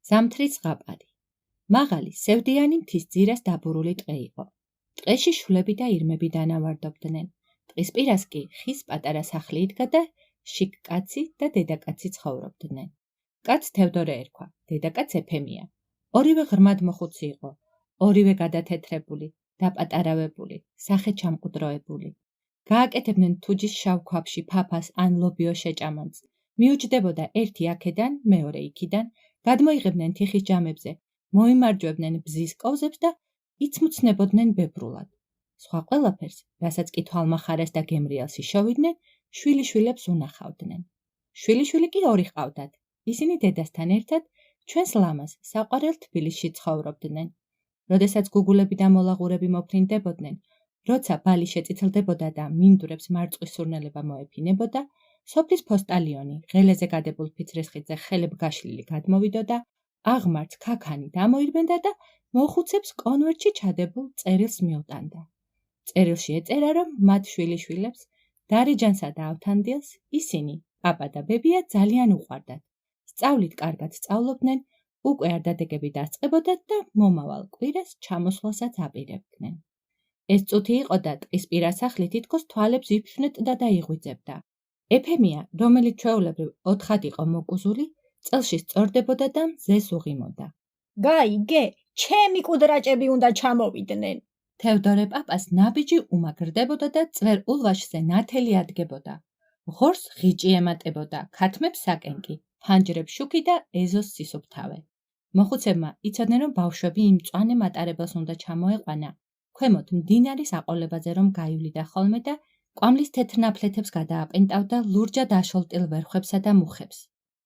ზამთრის ზღაპარი. მაღალი, სევდიანი მთის ძირას დაბურული ტყე იყო. ტყეში შვლები და ირმები დანავარდებდნენ. ტყის პირას კი ხის პატარა სახლი იდგა და შიგ კაცი და დედაკაცი ცხოვრობდნენ. კაცს თევდორე ერქვა, დედაკაცს ეფემია. ორივე ღრმად მოხუცი იყო, ორივე გადათეთრებული, დაპატარავებული, სახე ჩამყუდროებული. გააკეთებდნენ თუჯის შავ ქვაბში ფაფას ან ლობიო შეჭამანს. მიუჯდებოდა ერთი აქედან, მეორე იქიდან, გადმოიღებდნენ თიხის ჯამებზე, მოიმარჯვებდნენ ბზის კოვზებს და იცმუცნებოდნენ ბებრულად. სხვა ყველაფერს, რასაც კი თვალმახარეს და გემრიელს იშოვიდნენ, შვილიშვილებს უნახავდნენ. შვილიშვილი კი ორი ჰყავდათ. ისინი დედასთან ერთად ჩვენს ლამაზ, საყვარელ თბილისში ცხოვრობდნენ. როდესაც გუგულები და მოლაღურები მოფრინდებოდნენ, როცა ბალი შეწითლდებოდა და მინდვრებს მარწყვის სურნელება მოეფინებოდა, სოფლის ფოსტალიონი ღელეზე გადებულ ფიცრისხიძე ხელებ გაშლილი გადმოვიდოდა, აღმართ ქაქანი დამოირბენდა და მოხუცებს კონვერტში ჩადებულ წერილს მიუტანდა. წერილში ეწერა, რომ მათ შვილიშვილებს, დარეჯანსა და ავთანდილს ისინი, პაპა და ბებია ძალიან უყვარდათ. სწავლით კარგად სწავლობდნენ, უკვე არ დადეგები დასწყებოდათ და მომავალ კვირას ჩამოსვლასაც აპირებდნენ. ეს წუთი იყო და ტყისპირა სახლი თითქოს თვალებს იფშვნეტდა და იღვიძებდა. ეფემია, რომელიც ჩვეულებრივ 4-ად იყო მოკუზული, წელში სწორდებოდა და მზეს უღიმოდა. გაიგე, ჩემი კუდრაჭები უნდა ჩამოვიდნენ. თევდორე პაპას ნაბიჯი უმაგრდებოდა და წვერ ულვაშზე ნათელი ადგებოდა. ღორს ღიჭი ემატებოდა, ქათმებს საკენკი, ფანჯრებს შუქი და ეზოს სისუფთავე. მოხუცებმა იცოდნენ, რომ ბავშვები იმ მწვანე მატარებელს უნდა ჩამოეყვანა, ქვემოთ მდინარის აყოლებაზე რომ გაივლიდა ხოლმე და კვამლის თეთრ ნაფლეთებს გადააპენტავდა ლურჯად აშოლტილ ვერხვებსა და მუხებს.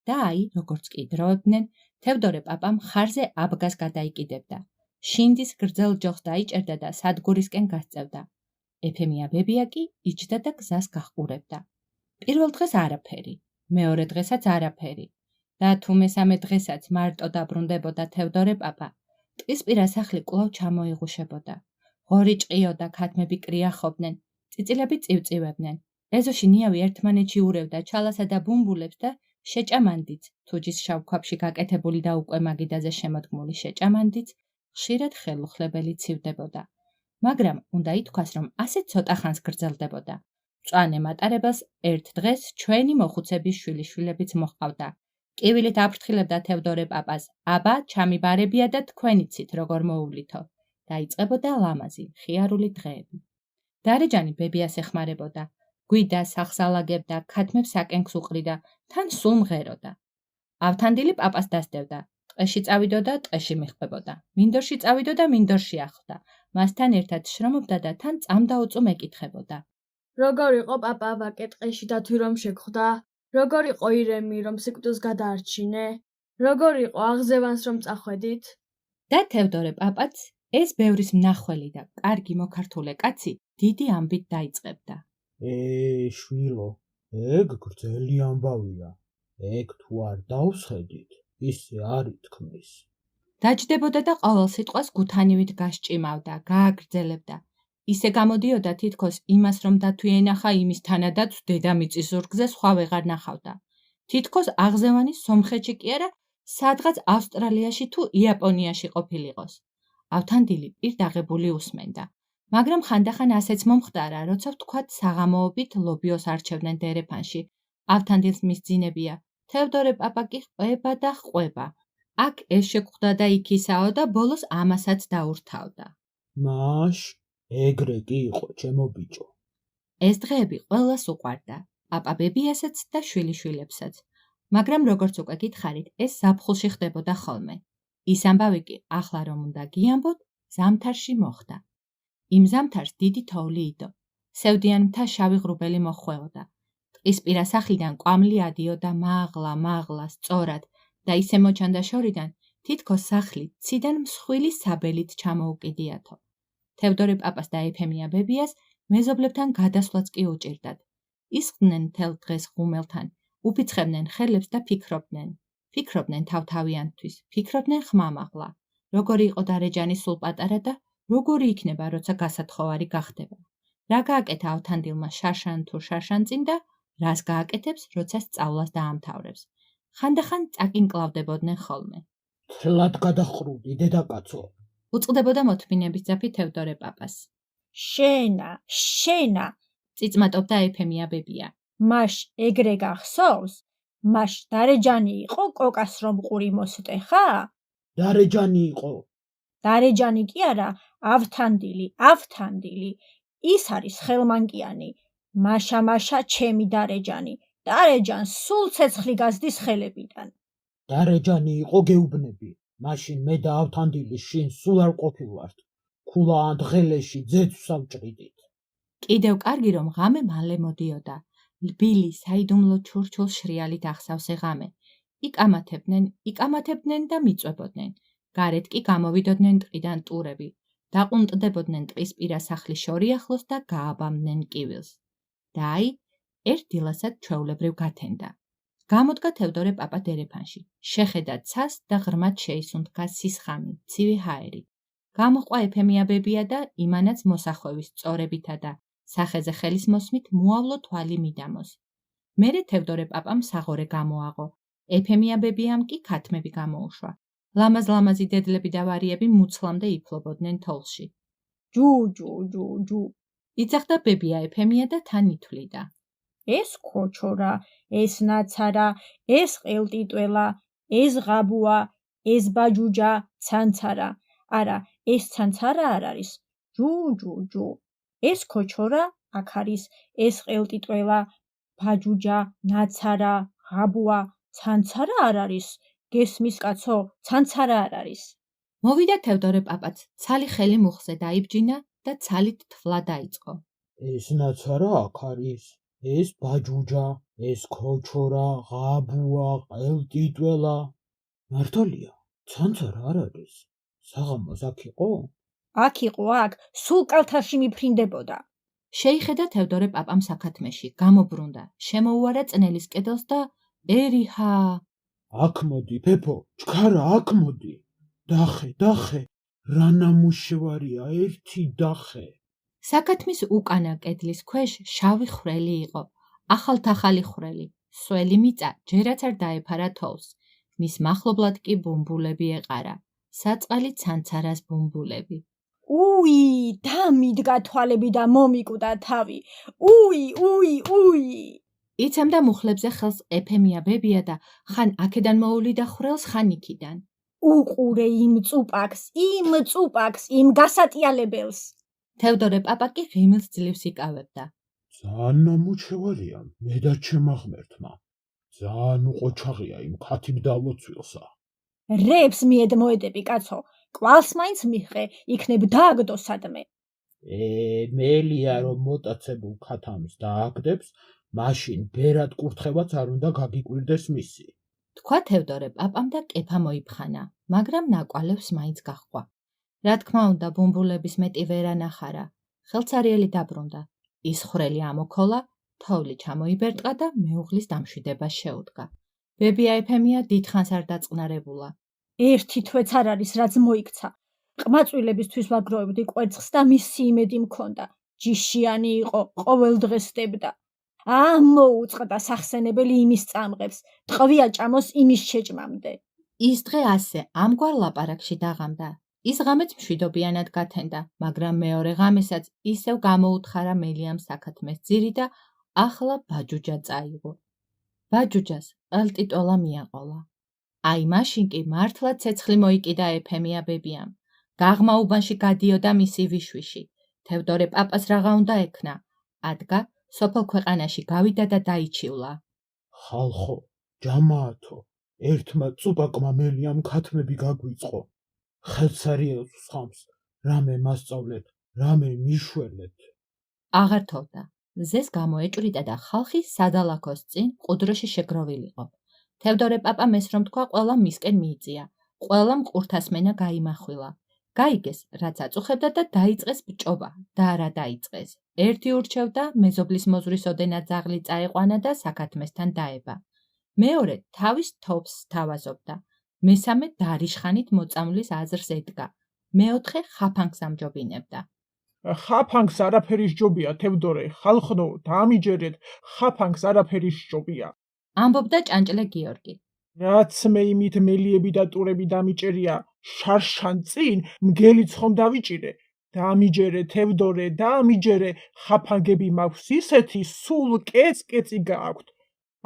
და აი, როგორც კი დროებდნენ, თევდორე პაპა მხარზე აბგას გადაიკიდებდა. შინდის გრძელ ჯოხს დაიჭერდა და სადგურისკენ გასწევდა. ეფემია ბებია კი იჯდა და გზას გაჰყურებდა. პირველ დღეს არაფერი, მეორე დღესაც არაფერი. და თუ მესამე დღესაც მარტო დაბრუნდებოდა თევდორე პაპა, ტყისპირა სახლი კვლავ ჩამოიღუშებოდა. ღორი ჭყიოდა, ქათმები კრიახობდნენ, წიწილები წივწივებდნენ. ეზოში ნიავი ერთმანეთში ურევდა ჩალასა და ბუმბულებს და შეჭამანდიც, თუჯის შავ ქვაბში გაკეთებული და უკვე მაგიდაზე შემოდგმული შეჭამანდიც, ხშირად ხელუხლებელი ცივდებოდა. მაგრამ უნდა ითქვას, რომ ასე ცოტა ხანს გრძელდებოდა. მწვანე მატარებელს ერთ დღეს ჩვენი მოხუცების შვილიშვილებიც მოჰყავდა. კივილით აფრთხილებდა თევდორე პაპას, აბა, ჩამიბარებია და თქვენიცით როგორ მოუვლითო. დაიწყებოდა ლამაზი, ხიარული დღეები. დარეჯანი ბებიას ეხმარებოდა, გვიდა სახლს ალაგებდა, ქათმებს საკენკს უყრიდა, თან სულ მღეროდა. ავთანდილი პაპას დასდევდა, ტყეში წავიდოდა, ტყეში მიჰყვებოდა, მინდორში წავიდოდა, მინდორში ახლდა, მასთან ერთად შრომობდა და თან წამდაუწუ მეკითხებოდა. როგორ იყო პაპა ვაკე ტყეში დათვი რომ შეგხვდა? როგორ იყო ირემი რომ სიკვდილს გადაარჩინე? როგორ იყო აღზევანს რომ წახვედით? და თევდორე პაპაც, ეს ბევრის მნახველი და კარგი მოქართულე კაცი, დიდი ამბით დაიწყებდა. შვილო, ეგ გრძელი ამბავია. ეგ თუ არ დავსხედით, ისე არ ითქმის. დაჯდებოდა და ყოველ სიტყვას გუთანივით გასჭიმავდა, გააგრძელებდა. ისე გამოდიოდა თითქოს იმას რომ დათვი ენახა იმის თანადაც დედამიწის ზურგზე სხვა ვეღარ ნახავდა. თითქოს აღზევანი სომხეთში კი არა, სადღაც ავსტრალიაში თუ იაპონიაში ყოფილიყოს. ავთანდილი პირდაღებული უსმენდა. მაგრამ ხანდახან ასეც მომხდარა, როცა ვთქვათ საღამოობით ლობიოს არჩევდნენ დერეფანში. ავთანდილს მისძინებია, თევდორე პაპა კი ყვება და ყვება. აქ ეს შეგხვდა და იქ ისაო და ბოლოს ამასაც დაურთავდა. მაშ, ეგრე კი იყო ჩემო ბიჭო. ეს დღეები ყველას უყვარდა, პაპა ბებიასაც და შვილიშვილებსაც. მაგრამ როგორც უკვე გითხარით, ეს ზაფხულში ხდებოდა ხოლმე. ის ამბავი კი ახლა რომ უნდა გიამბოთ, ზამთარში მოხდა. იმ ზამთარს დიდი თოვლი იდო. სევდიან მთა შავი ღრუბელი მოხვეოდა. ტყისპირა სახლიდან კვამლი ადიოდა მაღლა, სწორად და ისე მოჩანდა შორიდან, თითქოს სახლი ციდან მსხვილი საბელით ჩამოუკიდიათო. თევდორე პაპას და ეფემია ბებიას მეზობლებთან გადასვლაც კი უჭირდათ. ისხდნენ მთელ დღეს ღუმელთან, უფიცხებდნენ ხელებს და ფიქრობდნენ თავთავიანთვის, ფიქრობდნენ ხმამაღლა, როგორი იყო დარეჯანი სულ პატარა და როგორი იქნება, როცა გასათხოვარი გახდება. რა გააკეთა ავთანდილმა შარშან თუ შარშანწინ და რას გააკეთებს, როცა სწავლას დაამთავრებს. ხანდახან წაკინკლავდებოდნენ ხოლმე. თლად გადახრული დედაკაცო. უწყდებოდა მოთმინების ძაფი თევდორე პაპას. შენა, წიწმატობდა ეფემია ბებია. მაშ ეგრე გახსოვს? მაშ დარეჯანი იყო კოკას რომ ყური მოსტეხა? დარეჯანი იყო. დარეჯანი კი არა, ავთანდილი. ის არის ხელმანკიანი. მაშა ჩემი დარეჯანი. დარეჯანს სულ ცეცხლი გაზდის ხელებიდან. დარეჯანი იყო გეუბნები. მაშინ მე და ავთანდილის შინ სულ არ ყოფილვართ. ქულა ან დღელეში ძეცვს ავჭრიდით. კიდევ კარგი რომ ღამე მალე მოდიოდა. ლბილი საიდუმლო ჩურჩულ შრიალით ახსავს ღამე. იკამათებდნენ და მიწვებოდნენ. გარეთ კი გამოვიდოდნენ ტყიდან ტურები. დაყუნტდებოდნენ ტყის პირა სახლის შორიახლოს და გააბამდნენ კივილს. და აი, ერთ დილასაც ჩვეულებრივ გათენდა. გამოდგა თევდორე პაპა დერეფანში. შეხედა ცას და ღრმად შეისუნთქა სისხამი, ცივი ჰაერი. გამოჰყვა ეფემია ბებია და იმანაც მოსახვევის სწორებითა და სახეზე ხელის მოსმით მოავლო თვალი მიდამოს. მერე თევდორე პაპამ საღორე გამოაღო. ეფემია ბებიამ კი ქათმები გამოუშვა. ლამაზ-ლამაზი დედლები და ვარიები მუცლამდე იფლობოდნენ თოლში. ჯუ. იძახდა ბებია ეფემია და თან ითვლიდა. ეს ქოჩორა, ეს ნაცარა, ეს ყელტიტველა, ეს ღაბუა, ეს ბაჯუჯა, ცანცარა. არა, ეს ცანცარა არ არის. ჯუ. ეს ქოჩორა აქ არის, ეს ყელტიტველა, ბაჯუჯა, ნაცარა, ღაბუა, ცანცარა არ არის. გესმის კაცო, ცანცარა არ არის. მოვიდა თევდორე პაპაც, ცალი ხელი მუხზე დაიბჯინა და ცალით თვლა დაიწყო. ეს ნაცარა აქ არის. ეს ბაჯუჯა, ეს ქოჩორა, ღაბუა, ყელტიტველა. მართალია, ცანცარა არ არის. საღამოს აქ იყო? აქ იყო, სულ კალთაში მიფრინდებოდა. შეიხედა თევდორე პაპამ საქათმეში, გამობრუნდა, შემოუარა წნელის კედელს და ერიჰა. აქ მოდი, პეპო, ჩქარა, აქ მოდი. დახე, რა ნამუშევარია, ერთი დახე. საქათმის უკანა კედლის ქვეშ შავი ხვრელი იყო, ახალ-თახალი ხვრელი, სველი მიწა ჯერაც არ დაეფარა თოვს. მის მახლობლად კი ბუმბულები ეყარა, საწყალი ცანცარას ბუმბულები. უი, დამიდგა თვალები და მომიკუდა თავი. უი. იცემდა მუხლებზე ხელს ეფემია ბებია და ხან აქედან მოულიდა ხვრელს, ხან იქიდან. უყურე იმ წუპაკს, იმ გასატიალებელს. თევდორე პაპა კი ღიმილს ძლივს იკავებდა. ძალიან ნამუჩევარია, მე და ჩემმა ღმერთმა. ძალიან უყოჩაღია იმ ქათიბ დალოცვილსა. რებს მიედ მოედები, კაცო, კვალს მაინც მიჰყე, იქნებ დააგდო სადმე. მელია რომ მოტაცებულ ქათამს დააგდებს, მაშინ ბერად კურთხევაც არ უნდა გაგიკვირდეს მისი. თქვა თევდორე პაპამ და კეფა მოიფხანა, მაგრამ ნაკვალევს მაინც გაჰყვა. რა თქმა უნდა, ბუმბულების მეტი ვერ ანახარა. ხელცარიელი დაბრუნდა. ის ხვრელი ამოქოლა, თოვლი ჩამოიბერტყა და მეუღლის დამშვიდებას შეუდგა. ბებია ეფემია დიდხანს არ დაწყნარებულა. ერთი თვეც არ არის, რაც მოიქცა. ყმაწვილებისთვის ვაგროვებდი კვერცხს და მისი იმედი მქონდა. ჯიშიანი იყო, ყოველ დღეს ხდებდა. მოუწყდა სახსენებელი იმის წამღებს, ტყვია ჭამოს იმის შეჭმამდე. ის დღე ასე ამგვარ ლაპარაკში დაღამდა. ის ღამეც მშვიდობიანად გათენდა, მაგრამ მეორე ღამესაც ისევ გამოუთხარა მელიამ საქათმეს ძირი და ახლა ბაჯუჯა წაიღო. ბაჯუჯას ყელტიტოლა მიაყოლა. აი მაშინ კი მართლა ცეცხლი მოიკიდა ეფემია ბებიამ. გაღმა უბანში გადიოდა მისი ვიშვიში. თევდორე პაპას რაღა უნდა ექნა. ადგა, სოფელ ქვეყანაში გავიდა და დაიჩივლა. ხალხო, ჯამაათო, ერთმა წუპაკმა მელიამ ქათმები გაგვიწყო. ხელცარიელს ხამს, რამე მასწავლეთ, რამე მიშველეთ. აღარ თოვდა. მზეს გამოეჭვრიდა და ხალხი სადალაქოს წინ ყუდროში შეგროვილიყო. თევდორე პაპა მეს რომ თქვა, ყველა მისკენ მიიწია. ყველამ ყურთასმენა გაიმახვილა. გაიგეს, რაც აწუხებდა და დაიწყეს ბჭობა და არა დაიწყეს. ერთი ურჩევდა, მეზობლის მოზვრის ოდენა ძაღლი წაეყვანა და საქათმესთან დაება. მეორე თავის თოფს თავაზობდა. მესამე დარიშხანით მოწამვლის აზრს ედგა. მეოთხე ხაფანგს ამჯობინებდა. ხაფანგს არაფერი სჯობია, თევდორე, ხალხო, დამიჯერეთ, ხაფანგს არაფერი სჯობია. ამბობდა ჭანჭლე გიორგი. რაც მე იმით მელიები და ტურები დამიჭერია შარშან წინ მგელიც ხომ დავიჭირე. დამიჯერე თევდორე, დამიჯერე, ხაფანგები მაქვს ისეთი, სულ კეც-კეცი გააქვთ.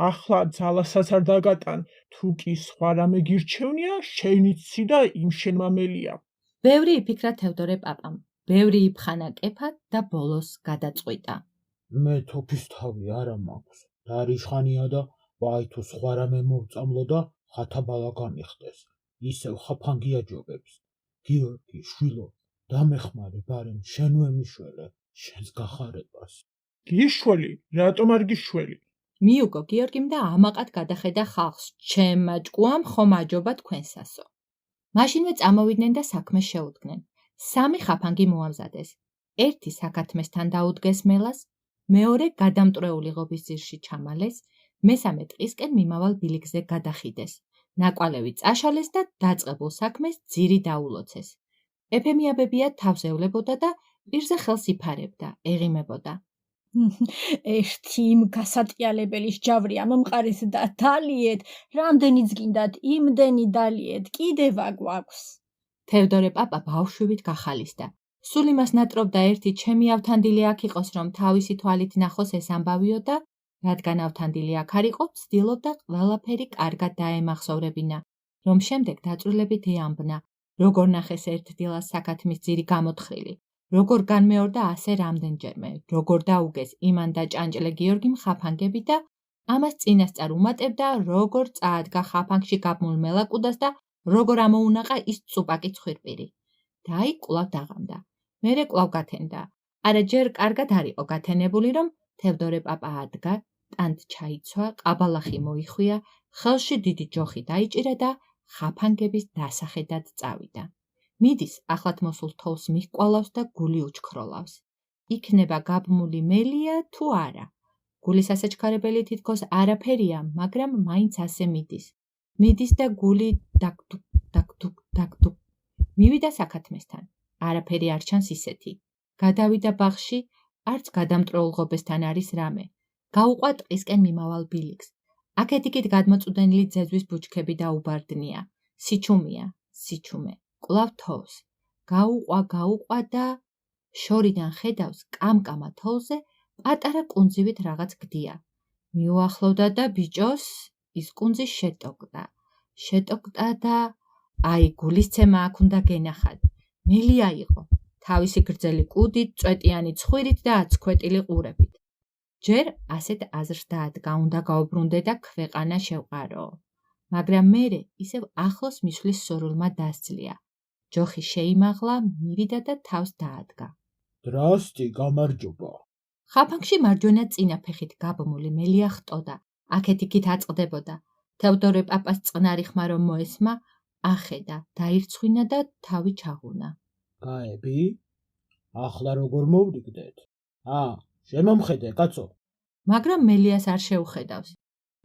ახლა ძალასაც არ დაგატან, თუ კი სხვა რამე გირჩევნია, შეინიცი და იმ შენმა მელია. ბევრი იფიქრა თევდორე პაპამ, ბევრი იფხანა კეფა და ბოლოს გადაწყვიტა. მე თოფის თავი არა მაქვს. დარიშხანია და ვაი თუ სხვა რამე მოვწამლო და ხათა ბალაგანი ხდეს. ისევ ხაფანგი აჯობებს. გიორგი, შვილო, დამეხმარე ბარემ შენ ვემიშველე, შენს გახარებას. გიშველი, რატომ არ გიშველი? მიუგო გიორგიმ და ამაყად გადახედა ხალხს, ჩემმა ჭკუამ ხომ აჯობა თქვენსასო. მაშინვე წამოვიდნენ და საქმეს შეუდგნენ. 3 ხაფანგი მოამზადეს. ერთი საკათმესთან დაუდგეს მელას, მეორე გადამტრეული ღობის ძირში ჩამალეს, მესამე ტყისკენ მიმავალ ბილიკზე გადახიდეს. ნაკვალევი წაშალეს და დაწყებულ საქმეს ძირი დაულოცეს. ეფემიაბებია თავს ევლებოდა და პირზე ხელს იფარებდა, ეღიმებოდა. ერთი იმ გასატყიალებელის ჯავრი ამმყარეს და დალიეთ, რამდენიც გინდათ იმდენი დალიეთ, კიდევ აგვაქვს. თევდორე პაპა ბავშვივით გახალისდა. სულ იმას ნატრობდა ერთი ჩემი ავთანდილი აქ იყოს, რომ თავისი თვალით ნახოს ეს ამბავიო და რადგან ავთანდილი აქ არ იყო, ცდილობდა ყველაფერი კარგად დაემახსოვრებინა, რომ შემდეგ დაწვრილებით ეამბნა, როგორ ნახეს ერთ დილას საკათმის ძირი გამოთხრილი, როგორ განმეორდა ასე რამდენჯერმე, როგორ დაუგეს იმან და ჭანჭლე გიორგიმ ხაფანგები და ამას წინასწარ უმატებდა, როგორ წაადგა ხაფანგში გაბმულ მელაკუდას და როგორ ამოუნაყა ის წუპაკი ცხვირპირი. და აი კვლავ დაღამდა. მერე კვლავ გათენდა. არა ჯერ კარგად არ იყო გათენებული, რომ თევდორე პაპა ადგა, ტანთ ჩაიცვა, ყაბალახი მოიხვია, ხელში დიდი ჯოხი დაიჭირა და ხაფანგების დასახედად წავიდა. მიდის, ახლად მოსულ თოვლს მიჰკვალავს და გული უჩქროლავს. იქნება გაბმული მელია თუ არა. გულის ასაჩქარებელი თითქოს არაფერია, მაგრამ მაინც ასე მიდის. მიდის და გული დაგდუк, დაგდუк, დაგდუк. მივიდა საკათმესთან. არაფერი არ ჩანს ისეთი. გადავიდა ბაღში, არც გადამტრეულ ღობესთან არის რამე. გაუყვა ტყისკენ მიმავალ ბილიკს. აქეთ-იქით გადმოწუდენილი ძეძვის ბუჩქები დაუბარდნია. სიჩუმეა, სიჩუმე. კვლავ თოვს. გაუყვა და შორიდან ხედავს კამკამა თოვლზე პატარა კუნძივით რაღაც გდია. მიუახლოვდა და ბიჭოს ის კუნძი შეტოკდა. შეტოკდა და აი გულისცემა აქ უნდა გენახათ. მელია იყო. თავისი გრძელი კუდით, წვეტიანი ცხვირით და აცქვეტილი ყურებით. ჯერ ასეთ აზრს დაადგა, უნდა გაუბრუნდე და ქვეყანა შევყარო. მაგრამ მერე ისევ ახლოს მისვლის სურვილმა დასძლია. ჯოხი შეიმაღლა, მივიდა და თავს დაადგა. დრასტი, გამარჯობა. ხაფანგში მარჯვენა წინა ფეხით გაბმული მელია ხტოდა, აქეთ-იქით აწყდებოდა. თევდორე პაპას წყნარი ხმა რომ მოესმა, ახედა, დაირცხვინა და თავი ჩაღუნა. გაები? ახლა როგორ მოვდიგდეთ? შემომხედე, კაცო. მაგრამ მელიას არ შეუხედავს.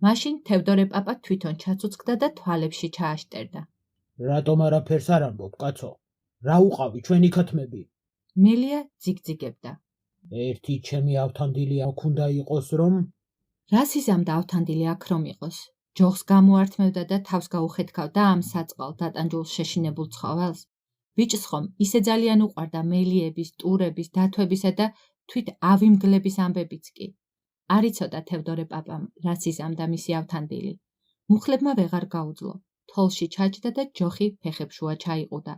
მაშინ თევდორე პაპა თვითონ ჩაცუცკდა და თვალებში ჩააშტერდა. რატომ არაფერს არ ამბობ, კაცო? რა უყავი ჩვენი ქათმები? მელია ძიგძიგებდა. ერთი ჩემი ავთანდილი აქ უნდა იყოს, რომ რას იზამდა ავთანდილი აქ რომ იყოს? ჯოხს გამოართმევდა და თავს გაუხეთქავდა ამ საწყალ დატანჯულ შეშინებულ ცხოველს. ბიჭს ხომ ისე ძალიან უყვარდა მელიების, ტურების, დათვებისა და თვით ავიმგლების ამბებიც კი. არ იცოდა თევდორე პაპამ, რაც იზამდა მისი ავთანდილი. მუხლებმა ვეღარ გაუძლო. თოლში ჩაჯდა და ჯოხი ფეხებშუა ჩაიყუდა.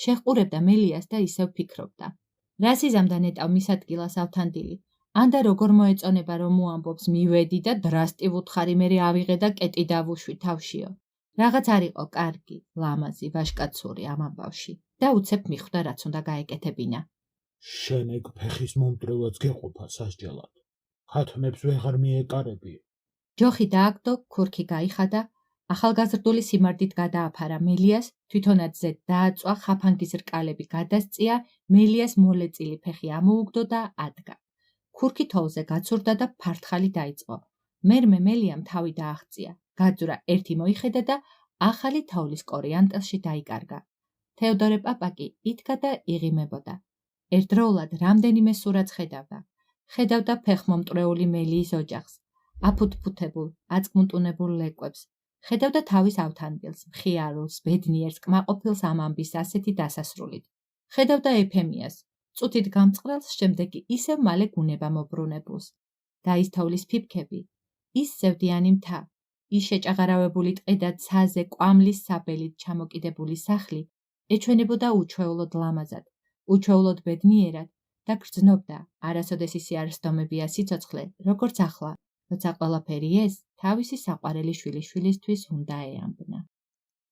შეჰყურებდა მელიას და ისევ ფიქრობდა. რას იზამდა ნეტავ მის ადგილას ავთანდილი? ანდა როგორ მოეწონება რომ მოამბობს მივედი და დრასტი ვუთხარი მერე ავიღე და კეტი დავუშვი თავშიო. რაღაც არ იყო კარგი, ლამაზი, ვაშკაცური ამ ამბავში და უცებ მიხვდა რაც უნდა გაეკეთებინა. შენ ეგ ფეხის მომტრევაც გეყოფა სასჯელად. ხათმებს ვეღარ მიეკარები. ჯოხი დააგდო, ქურქი გაიხადა, ახალგაზრდული სიმართით გადააფარა მელიას, თვითონაც ზედ დააწვა, ხაფანგის რკალები გადასწია, მელიას მოლეწილი ფეხი ამოუგდო და ადგა. ქურქი თოვლზე გაცურდა და ფართხალი დაიწყო. მერმე მელიამ თავი დააღწია, გაძვრა ერთი მოიხედა და ახალი თოვლის კორიანტელში დაიკარგა. თევდორე პაპა კი იდგა და იღიმებოდა. ერთდროულად რამდენიმე სურათს ხედავდა. ხედავდა ფეხმომტრეული მელიის ოჯახს, აფუთფუთებულ, აწკმუნტუნებულ ლეკვებს, ხედავდა თავის ავთანდილს, მხიარულს, ბედნიერს, კმაყოფილს ამ ამბის ასეთი დასასრულით. ხედავდა ეფემიას, წუთით გამწყრელს, შემდეგ კი ისევ მალე გუნება მობრუნებულს. და ის თოვლის ფიფქები, ის ზევდიანი მთა, ის შეჭაღარავებული ტყე და ცაზე კვამლის საბელით ჩამოკიდებული სახლი ეჩვენებოდა უჩვეულოდ ლამაზად, უჩვეულოდ ბედნიერად და გრძნობდა, არასოდეს ისე არ სდომებია სიცოცხლე, როგორც ახლა, როცა ყველაფერი ეს თავისი საყვარელი შვილიშვილისთვის უნდა ეამბნა.